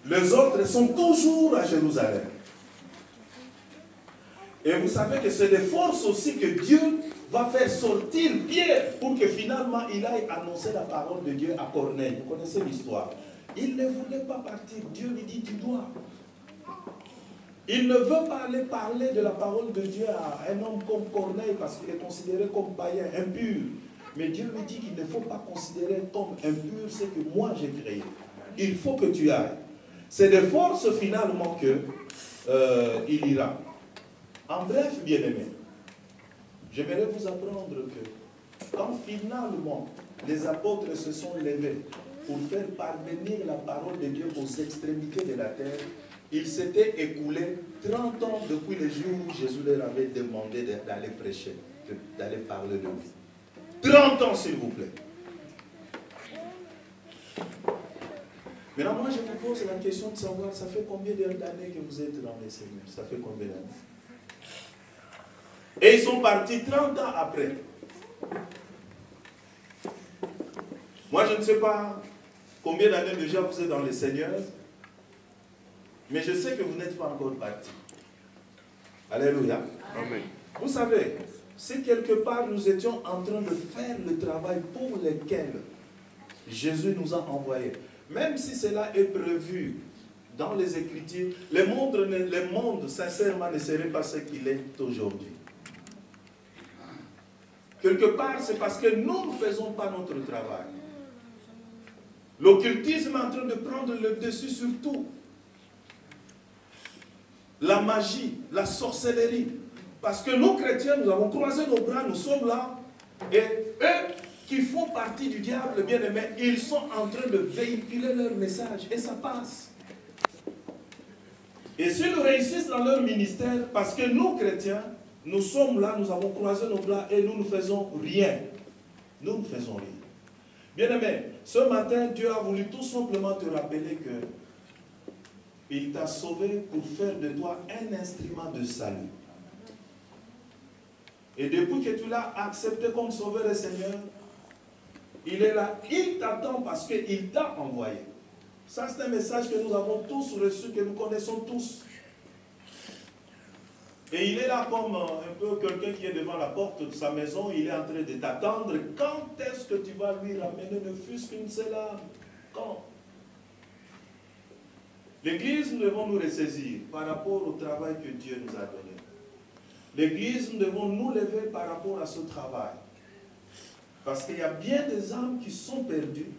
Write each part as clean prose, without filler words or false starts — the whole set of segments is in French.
Les autres sont toujours à Jérusalem. Et vous savez que c'est des forces aussi que Dieu va faire sortir Pierre pour que finalement il aille annoncer la parole de Dieu à Corneille. Vous connaissez l'histoire. Il ne voulait pas partir. Dieu lui dit, tu dois. Il ne veut pas aller parler de la parole de Dieu à un homme comme Corneille parce qu'il est considéré comme païen, impur. Mais Dieu lui dit qu'il ne faut pas considérer comme impur ce que moi j'ai créé. Il faut que tu ailles. C'est de force finalement que il ira. En bref, bien-aimés, j'aimerais vous apprendre que quand finalement les apôtres se sont levés pour faire parvenir la parole de Dieu aux extrémités de la terre, il s'était écoulé 30 ans depuis le jour où Jésus leur avait demandé d'aller prêcher, d'aller parler de lui. 30 ans, s'il vous plaît. Maintenant, moi, je vous pose la question de savoir, ça fait combien d'années que vous êtes dans les Seigneurs? Ça fait combien d'années? Et ils sont partis 30 ans après. Moi, je ne sais pas combien d'années déjà vous êtes dans les Seigneurs, mais je sais que vous n'êtes pas encore partis. Alléluia. Amen. Vous savez, si quelque part nous étions en train de faire le travail pour lequel Jésus nous a envoyés, même si cela est prévu dans les Écritures, le monde sincèrement ne serait pas ce qu'il est aujourd'hui. Quelque part, c'est parce que nous ne faisons pas notre travail. L'occultisme est en train de prendre le dessus sur tout. La magie, la sorcellerie. Parce que nous, chrétiens, nous avons croisé nos bras, nous sommes là. Et eux, qui font partie du diable, bien aimé, ils sont en train de véhiculer leur message. Et ça passe. Et s'ils réussissent dans leur ministère, parce que nous, chrétiens, nous sommes là, nous avons croisé nos bras et nous ne faisons rien. Nous ne faisons rien. Bien aimé, ce matin, Dieu a voulu tout simplement te rappeler que il t'a sauvé pour faire de toi un instrument de salut. Et depuis que tu l'as accepté comme sauveur et Seigneur, il est là, il t'attend parce qu'il t'a envoyé. Ça, c'est un message que nous avons tous reçu, que nous connaissons tous. Et il est là comme un peu quelqu'un qui est devant la porte de sa maison, il est en train de t'attendre. Quand est-ce que tu vas lui ramener ne fût-ce qu'une seule âme? Quand? L'Église, nous devons nous ressaisir par rapport au travail que Dieu nous a donné. L'Église, nous devons nous lever par rapport à ce travail. Parce qu'il y a bien des âmes qui sont perdues.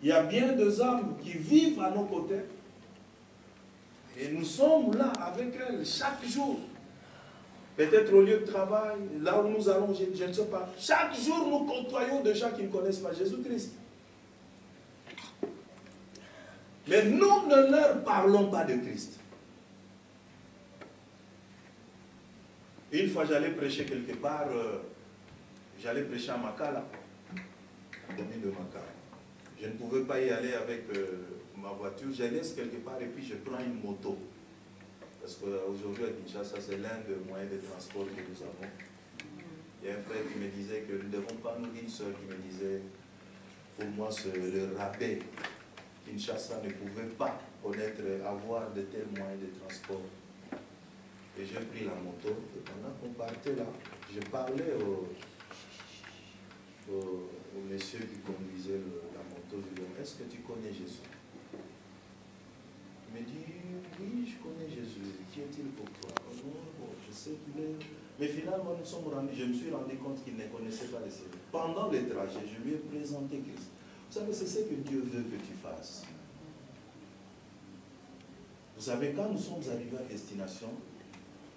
Il y a bien des âmes qui vivent à nos côtés. Et nous sommes là avec elles chaque jour. Peut-être au lieu de travail, là où nous allons, je ne sais pas. Chaque jour, nous côtoyons des gens qui ne connaissent pas Jésus-Christ. Mais nous ne leur parlons pas de Christ. Une fois, j'allais prêcher quelque part, j'allais prêcher à Makala, commune de Makala. Je ne pouvais pas y aller avec ma voiture, je laisse quelque part et puis je prends une moto. Parce qu'aujourd'hui à Kinshasa, c'est l'un des moyens de transport que nous avons. Il y a un frère qui me disait que nous ne devons pas, nous, une soeur qui me disait, pour moi, le rabais, Kinshasa ne pouvait pas connaître, avoir de tels moyens de transport. Et j'ai pris la moto, et pendant qu'on partait là, je parlais au monsieur qui conduisait la moto, je lui dis, est-ce que tu connais Jésus? Il me dit, oui, je connais Jésus. Qui est-il pour toi? Oh, non, bon, je sais qu'il est... Mais finalement, je me suis rendu compte qu'il ne connaissait pas le Seigneur. Pendant le trajet, je lui ai présenté Christ. Vous savez, c'est ce que Dieu veut que tu fasses. Vous savez, quand nous sommes arrivés à destination,